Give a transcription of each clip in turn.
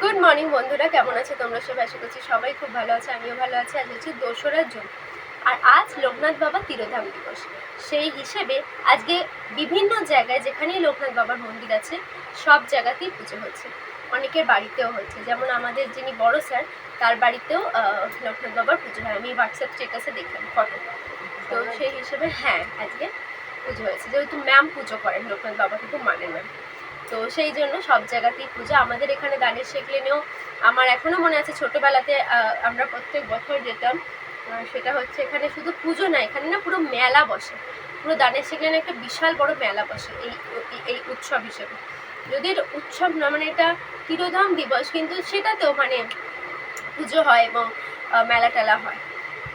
Good morning বন্ধুরা, কেমন আছে তোমরা সব? আশা করছি সবাই খুব ভালো আছে, আমিও ভালো আছি। আজ হচ্ছে 2রা জুন, আর আজ লোকনাথ বাবা তিরোধাম দিবস। সেই হিসেবে আজকে বিভিন্ন জায়গায় যেখানেই লোকনাথ বাবার মন্দির আছে সব জায়গাতেই পুজো হচ্ছে, অনেকের বাড়িতেও হচ্ছে। যেমন আমাদের যিনি বড় স্যার, তার বাড়িতেও লোকনাথ বাবার পুজো হয়। আমি হোয়াটসঅ্যাপ স্টেটাসে দেখলাম ফটো। তো সেই হিসেবে হ্যাঁ, আজকে পুজো হয়েছে, যেহেতু ম্যাম পুজো করেন, লোকনাথ বাবাকে খুব মানেন ম্যাম। তো সেই জন্য সব জায়গাতেই পূজা। আমাদের এখানে দানের শেখলেনেও আমার এখনও মনে আছে, ছোটোবেলাতে আমরা প্রত্যেক বছর যেতাম। সেটা হচ্ছে এখানে শুধু পুজো না, এখানে না পুরো মেলা বসে। পুরো দানের শেখলেনে একটা বিশাল বড় মেলা বসে এই উৎসব হিসেবে। যদি এটা উৎসব না, মানে এটা তিরোধাম দিবস, কিন্তু সেটাতেও মানে পুজো হয় এবং মেলা টেলা হয়।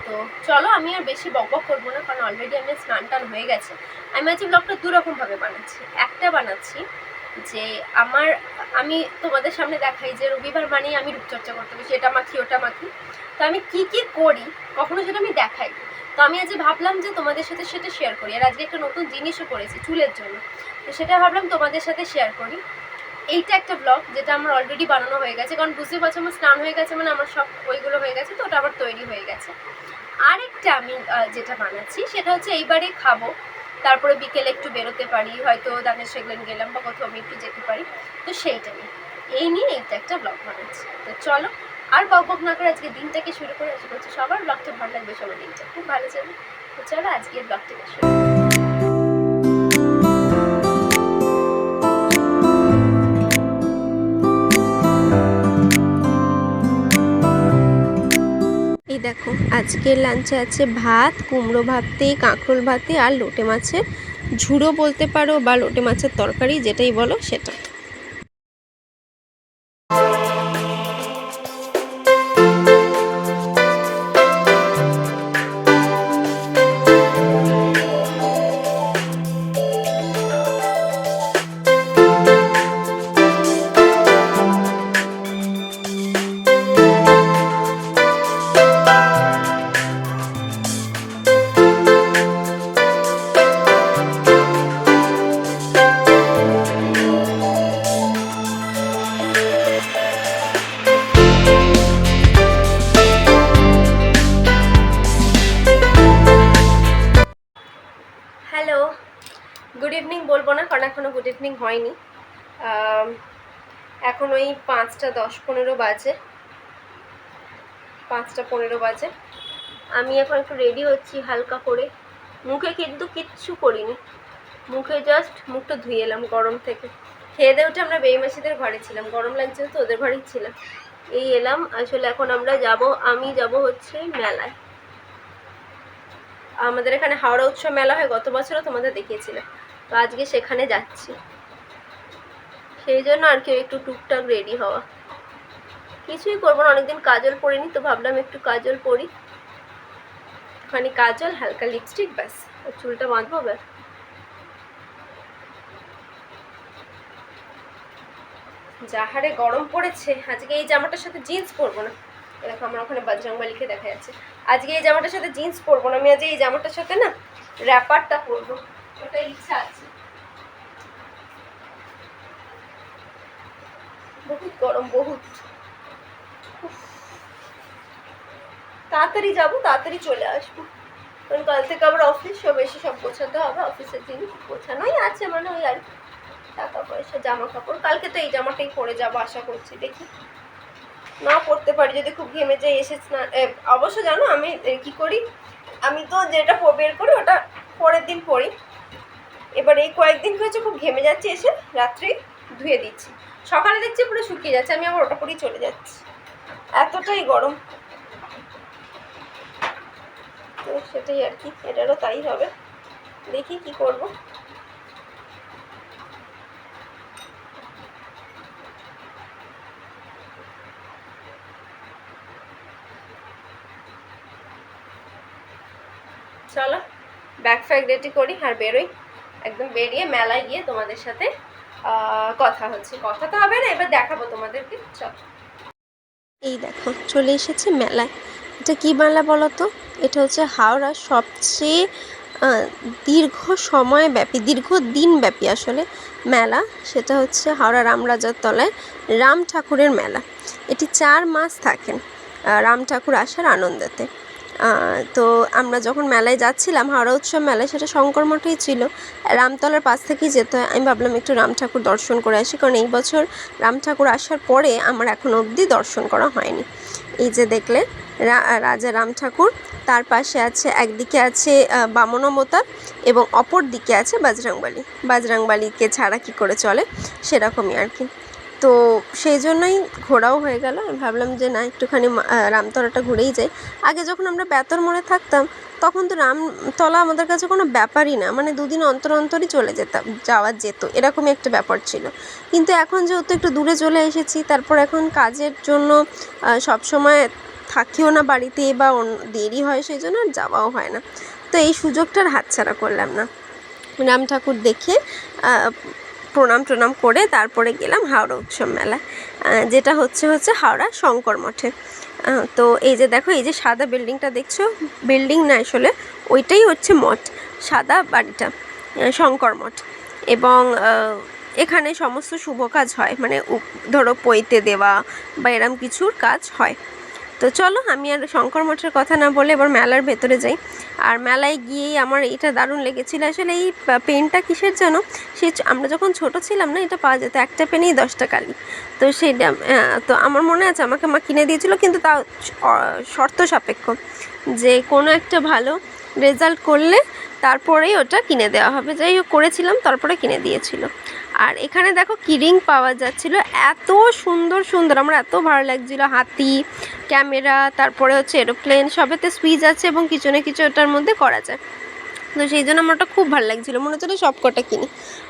তো চলো, আমি আর বেশি বকবক করবো না, কারণ অলরেডি আমি স্নান টান হয়ে গেছে। আমি আজকে ব্লগটা দুরকমভাবে বানাচ্ছি। একটা বানাচ্ছি যে আমি তোমাদের সামনে দেখাই যে রবিবার মানেই আমি রূপচর্চা করতে বসি, এটা মাখি ওটা মাখি। তো আমি কি কি করি কখনো সেটা আমি দেখাই। তো আমি আজকে ভাবলাম যে তোমাদের সাথে সেটা শেয়ার করি। আর আজকে একটা নতুন জিনিসও করেছি চুলের জন্য, তো সেটা ভাবলাম তোমাদের সাথে শেয়ার করি। এইটা একটা ব্লগ যেটা আমার অলরেডি বানানো হয়ে গেছে, কারণ বুঝতে পারছো আমার স্নান হয়ে গেছে, মানে আমার সব ওইগুলো হয়ে গেছে, তো ওটা আবার তৈরি হয়ে গেছে। আরেকটা আমি যেটা বানাচ্ছি সেটা হচ্ছে এইবারে খাবো, তারপরে বিকেলে একটু বেরোতে পারি, হয়তো দানের শেখলেন গেলাম বা কোথাও আমি একটু যেতে পারি। তো সেইটা নিয়ে এইটা একটা ব্লগ বানাচ্ছি। তো চলো, আর বক না করে আজকে দিনটাকে শুরু করে। আশা করছি সবার ব্লগটা ভালো লাগবে, সবার দিনটা খুব ভালো যাবে। তো চলো আজকের ব্লগটাকে শুরু করি। এই দেখো, আজকের লাঞ্চে আছে ভাত, কুমড়ো ভাতে, কাঁকরোল ভাতে আর লোটে মাছের ঝুড়ো বলতে পারো, বা লোটে মাছের তরকারি, যেটাই বলো সেটা। হ্যালো, গুড ইভিনিং বলবো না, কারণ এখনও গুড ইভিনিং হয়নি। এখন ওই 5:10-15 বাজে, 5:15 বাজে। আমি এখন একটু রেডি হচ্ছি হালকা করে। মুখে কিন্তু কিচ্ছু করিনি, মুখে জাস্ট মুখটা ধুয়ে এলাম গরম থেকে। খেয়ে দিয়ে উঠে আমরা বেইমাসিদের ঘরে ছিলাম, গরম লাগছিল তো ওদের ঘরেই ছিলাম। এই এলাম। আসলে এখন আমি যাব হচ্ছে মেলায়। আমাদের এখানে হাওড়া উৎসব মেলা হয়, গত বছরও তোমাদের দেখিয়েছিলাম। তো আজকে সেখানে যাচ্ছি, সেই জন্য আর কি একটু টুকটাক রেডি হওয়া। কিছুই করবো না, অনেকদিন কাজল পরিনি, তো ভাবলাম একটু কাজল পরি। ওখানে কাজল, হালকা লিপস্টিক, ব্যাস। আর চুলটা বাঁধবো ব্যাস। যাহারে গরম পড়েছে। আজকে এই জামাটার সাথে জিন্স পরবো না। দেখো আমার ওখানে বজরংবলীকে দেখা যাচ্ছে। আজকে এই জামাটার সাথে জিন্স পরবো না, আমি আজকে এই জামাটার সাথে না র্যাপারটা পরবো, ওটা ইচ্ছা আছে। বহুত গরম, বহুত। তাড়াতাড়ি যাবো, তাড়াতাড়ি চলে আসবো, কারণ কাল থেকে আবার অফিস, সব এসে সব গোছাতে হবে। অফিসের জিনিস গোছানোই আছে, মানে ওই আর টাকা পয়সা, জামা কাপড়। কালকে তো এই জামাটাই পরে যাবো আশা করছি, দেখি না পড়তে পারি, যদি খুব ঘেমে যাই এসে স্নান। অবশ্য জানো আমি কি করি, আমি তো যেটা বের করি ওটা পরের দিন পরি। এবার এই কয়েকদিন হয়েছে খুব ঘেমে যাচ্ছে, এসে রাত্রি ধুয়ে দিচ্ছি, সকালে দেখছি পুরো শুকিয়ে যাচ্ছে, আমি আবার ওটা পরেই চলে যাচ্ছি, এতটাই গরম। তো সেটাই আর কি, এটারও তাই হবে, দেখি কি করব। চলো ব্যাগ ফ্যাগ রেডি করি আর বেরোই। একদম বেরিয়ে মেলায় গিয়ে তোমাদের সাথে কথা হচ্ছে। কথা তো হবে না, এবার দেখাবো তোমাদেরকে। চল, এই দেখো চলে এসেছে মেলায়। এটা কি মেলা বলো তো? এটা হচ্ছে হাওড়ার সবচেয়ে দীর্ঘ সময়ব্যাপী, দীর্ঘ দিনব্যাপী আসলে মেলা, সেটা হচ্ছে হাওড়া রামরাজার তলায় রাম ঠাকুরের মেলা। এটি 4 মাস থাকেন রাম ঠাকুর আসার আনন্দেতে। তো আমরা যখন মেলায় যাচ্ছিলাম, হাওড়া উৎসব মেলায়, সেটা শঙ্কর মঠেই ছিল, রামতলার পাশ থেকেই যেতে হয়। আমি ভাবলাম একটু রাম ঠাকুর দর্শন করে আসি, কারণ এই বছর রাম ঠাকুর আসার পরে আমার এখনও অবধি দর্শন করা হয়নি। এই যে দেখলে রাজা রাম ঠাকুর, তার পাশে আছে, একদিকে আছে বামনাবতার এবং অপর দিকে আছে বজরংবলী। বজরংবলীকে ছাড়া কী করে চলে, সেরকমই আর কি। তো সেই জন্যই ঘোরাও হয়ে গেল। আমি ভাবলাম যে না, একটুখানি রামতলাটা ঘুরেই যাই। আগে যখন আমরা বেতর মোড়ে থাকতাম, তখন তো রামতলা আমাদের কাছে কোনো ব্যাপারই না, মানে 2 দিন অন্তর অন্তরই চলে যাওয়া যেত, এরকমই একটা ব্যাপার ছিল। কিন্তু এখন যেহেতু একটু দূরে চলে এসেছি, তারপর এখন কাজের জন্য সবসময় থাকিও না বাড়িতে, বা দেরি হয়, সেই জন্য আর যাওয়াও হয় না। তো এই সুযোগটার হাতছাড়া করলাম না। রাম ঠাকুর দেখে প্রণাম টনাম করে তারপরে গেলাম হাওড়া উৎসব মেলা, যেটা হচ্ছে হাওড়া শঙ্কর মঠে। তো এই যে দেখো, এই যে সাদা বিল্ডিংটা দেখছো, বিল্ডিং না আসলে ওইটাই হচ্ছে মঠ, সাদা বাড়িটা শঙ্কর মঠ। এবং এখানে সমস্ত শুভ কাজ হয়, মানে ধরো পৈতে দেওয়া বা এরম কিছুর কাজ হয়। তো চলো, আমি আর শঙ্কর মঠের কথা না বলে এবার মেলার ভেতরে যাই। আর মেলায় গিয়েই আমার এটা দারুণ লেগেছিলো। আসলে এই পেনটা কিসের যেন, আমরা যখন ছোট ছিলাম না, এটা পাওয়া যেত, একটা পেনেই 10 টাকালি। তো সেইটা তো আমার মনে আছে আমাকে মা কিনে দিয়েছিল, কিন্তু তাও শর্ত সাপেক্ষ, যে কোনো একটা ভালো রেজাল্ট করলে তারপরেই ওটা কিনে দেওয়া হবে। যাই হোক, করেছিলাম, তারপরে কিনে দিয়েছিল। আর এখানে দেখো কিরিং পাওয়া যাচ্ছিলো, এত সুন্দর সুন্দর, আমার এত ভালো লাগছিলো। হাতি, ক্যামেরা, তারপরে হচ্ছে এরোপ্লেন, সবেতে সুইচ আছে এবং কিছু না কিছু ওটার মধ্যে করা যায়। তো সেই জন্য আমার ওটা খুব ভালো লাগছিলো, মনে হচ্ছিলো সব কটা কিনি।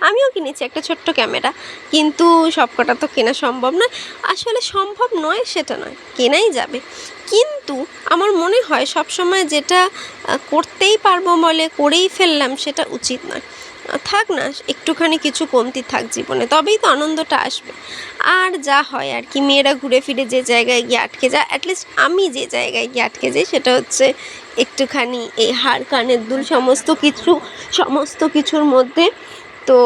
আমিও কিনেছি একটা ছোট্ট ক্যামেরা, কিন্তু সব কটা তো কেনা সম্ভব নয়। আসলে সম্ভব নয় সেটা নয়, কেনাই যাবে, কিন্তু আমার মনে হয় সবসময় যেটা করতেই পারবো বলে করেই ফেললাম, সেটা উচিত নয়। থাক না, একটুখানি কিছু কমতি থাক জীবনে, তবেই তো আনন্দটা আসবে। আর যা হয় আর কি, মেয়েরা ঘুরে ফিরে যে জায়গায় গিয়ে আটকে যায়, অ্যাটলিস্ট আমি যে জায়গায় গিয়ে আটকে যাই, সেটা হচ্ছে একটুখানি এই হার কানের দুল সমস্ত কিছুর মধ্যে। তো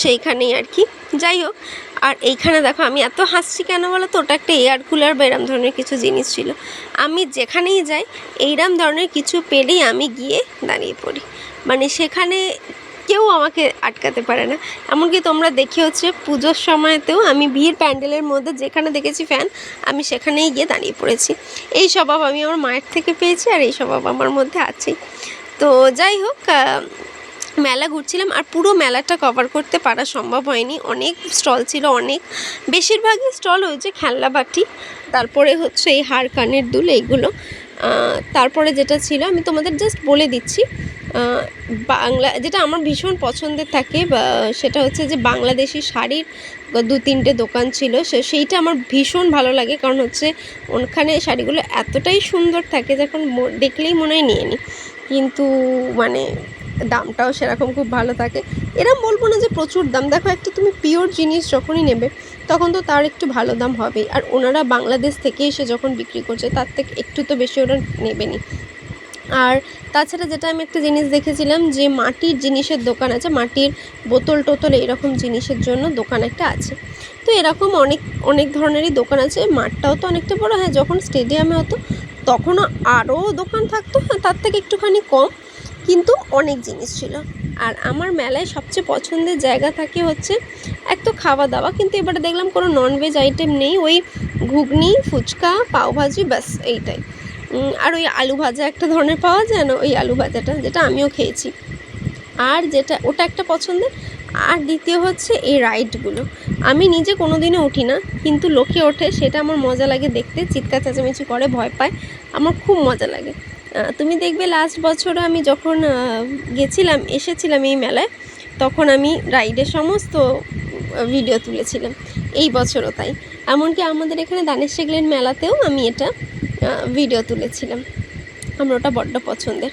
সেইখানেই আর কি। যাই হোক, আর এইখানে দেখো আমি এত হাসছি কেন বলো তো, ওটা একটা এয়ার কুলার বা এরম ধরনের কিছু জিনিস ছিল। আমি যেখানেই যাই এইরম ধরনের কিছু পেলেই আমি গিয়ে দাঁড়িয়ে পড়ি, মানে সেখানে কেউ আমাকে আটকাতে পারে না। এমনকি তোমরা দেখে হচ্ছে পুজোর সময়তেও আমি ভিড় প্যান্ডেলের মধ্যে যেখানে দেখেছি ফ্যান, আমি সেখানেই গিয়ে দাঁড়িয়ে পড়েছি। এই স্বভাব আমি আমার মায়ের থেকে পেয়েছি, আর এই স্বভাব আমার মধ্যে আছেই। তো যাই হোক, মেলা ঘুরছিলাম, আর পুরো মেলাটা কভার করতে পারা সম্ভব হয়নি। অনেক স্টল ছিল, অনেক, বেশিরভাগই স্টল হয়েছে খেলনা বাটি, তারপরে হচ্ছে এই হার কানের দুল, এইগুলো। তারপরে যেটা ছিল আমি তোমাদের জাস্ট বলে দিচ্ছি, বাংলা যেটা আমার ভীষণ পছন্দের থাকে, সেটা হচ্ছে যে বাংলাদেশি শাড়ির 2-3টে দোকান ছিল, সেইটা আমার ভীষণ ভালো লাগে, কারণ হচ্ছে ওখানে শাড়িগুলো এতটাই সুন্দর থাকে, যখন দেখলেই মনে হয় নিয়ে নিই। কিন্তু মানে দামটাও সেরকম খুব ভালো থাকে। এরম বলবো না যে প্রচুর দাম, দেখো একটা তুমি পিওর জিনিস যখনই নেবে, তখন তো তার একটু ভালো দাম হবেই। আর ওনারা বাংলাদেশ থেকে এসে যখন বিক্রি করছে, তার থেকে একটু তো বেশি ওরা নেবেনই। আর তাছাড়া যেটা আমি একটা জিনিস দেখেছিলাম, যে মাটির জিনিসের দোকান আছে, মাটির বোতল টোতল এইরকম জিনিসের জন্য দোকান একটা আছে। তো এরকম অনেক ধরনেরই দোকান আছে। মাঠটাও তো অনেকটা বড়, হ্যাঁ যখন স্টেডিয়ামে হতো তখনও আরও দোকান থাকতো, হ্যাঁ তার থেকে একটুখানি কম, কিন্তু অনেক জিনিস ছিল। আর আমার মেলায় সবচেয়ে পছন্দের জায়গা থাকে হচ্ছে এক তো খাওয়া দাওয়া, কিন্তু এবারে দেখলাম কোনো ননভেজ আইটেম নেই, ওই ঘুগনি, ফুচকা, পাওভাজি, ব্যাস এইটাই। আর ওই আলু ভাজা একটা ধরনের পাওয়া যায় না, ওই আলু ভাজাটা, যেটা আমিও খেয়েছি। আর যেটা ওটা একটা পছন্দের। আর দ্বিতীয় হচ্ছে এই রাইডগুলো, আমি নিজে কোনো দিনও উঠি না, কিন্তু লোকে ওঠে, সেটা আমার মজা লাগে দেখতে, চিৎকার চেঁচামেচি করে, ভয় পায়, আমার খুব মজা লাগে। তুমি দেখবে লাস্ট বছরে আমি যখন এসেছিলাম এই মেলায়, তখন আমি রাইডের সমস্ত ভিডিও তুলেছিলাম, এই বছরও তাই। এমনকি আমাদের এখানে দানেশ গ্লেন মেলাতেও আমি এটা ভিডিও তুলেছিলাম, আমার ওটা বড্ড পছন্দের।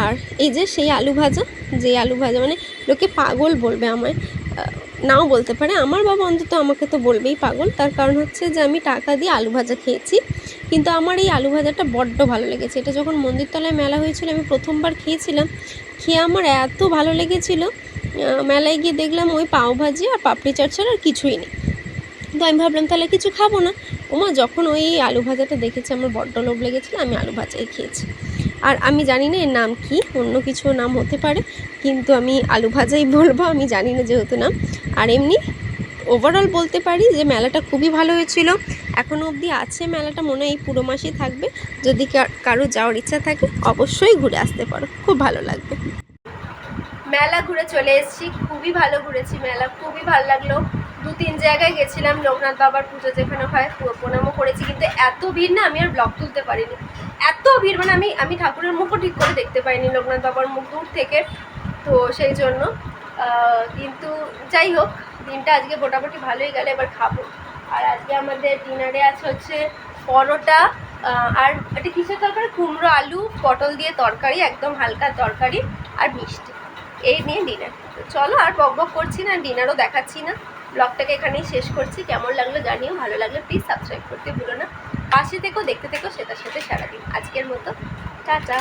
আর এই যে সেই আলু ভাজা, মানে লোকে পাগল বলবে আমায়, নাও বলতে পারে, আমার বাবা অন্তত আমাকে তো বলবেই পাগল, তার কারণ হচ্ছে যে আমি টাকা দিয়ে আলু ভাজা খেয়েছি, কিন্তু আমার এই আলু ভাজাটা বড্ড ভালো লেগেছে। এটা যখন মন্দিরতলায় মেলা হয়েছিল আমি প্রথমবার খেয়েছিলাম, খেয়ে আমার এত ভালো লেগেছিল। মেলায় গিয়ে দেখলাম ওই পাওভাজি আর পাপড়ি চাট ছাড়া আর কিছুই নেই। তো আমি ভাবলাম তাহলে কিছু খাবো না। ওমা যখন ওই আলু ভাজাটা দেখেছি আমার বড্ড লোভ লেগেছিলো, আমি আলু ভাজাই খেয়েছি। আর আমি জানি না এর নাম কি, অন্য কিছু নাম হতে পারে, কিন্তু আমি আলু ভাজাই বলবো, আমি জানি না যেহেতু নাম। আর এমনি ওভারঅল বলতে পারি যে মেলাটা খুবই ভালো হয়েছিল। এখনও অবধি আছে মেলাটা, মনে হয় এই পুরো মাসেই থাকবে। যদি কারো যাওয়ার ইচ্ছা থাকে অবশ্যই ঘুরে আসতে পারো, খুব ভালো লাগবে। মেলা ঘুরে চলে এসেছি, খুবই ভালো ঘুরেছি মেলা, খুবই ভালো লাগলো। 2-3 জায়গায় গেছিলাম, লোকনাথ বাবার পুজো যেখানে হয় প্রণামও করেছি, কিন্তু এত ভিড় না আমি আর ব্লগ তুলতে পারিনি। এত ভিড় মানে আমি ঠাকুরের মুখও ঠিক করে দেখতে পাইনি, লোকনাথ বাবার মুখ দূর থেকে। তো সেই জন্য কিন্তু যাই হোক, দিনটা আজকে মোটামুটি ভালোই গেল। এবার খাবো। আর আজকে আমাদের ডিনারে আছে হচ্ছে পরোটা, আর একটা কিসের তরকারি, কুমড়ো আলু পটল দিয়ে তরকারি, একদম হালকা তরকারি, আর মিষ্টি। এই নিয়ে ডিনার। তো চলো আর বক বক করছি না, ডিনারও দেখাচ্ছি না, ব্লগটাকে এখানেই শেষ করছি। কেমন লাগলো জানিও, ভালো লাগলে প্লিজ সাবস্ক্রাইব করতে ভুলো না। পাশে থেকেও দেখতে থেকো সেটার সাথে সারাদিন। আজকের মতো টাটা।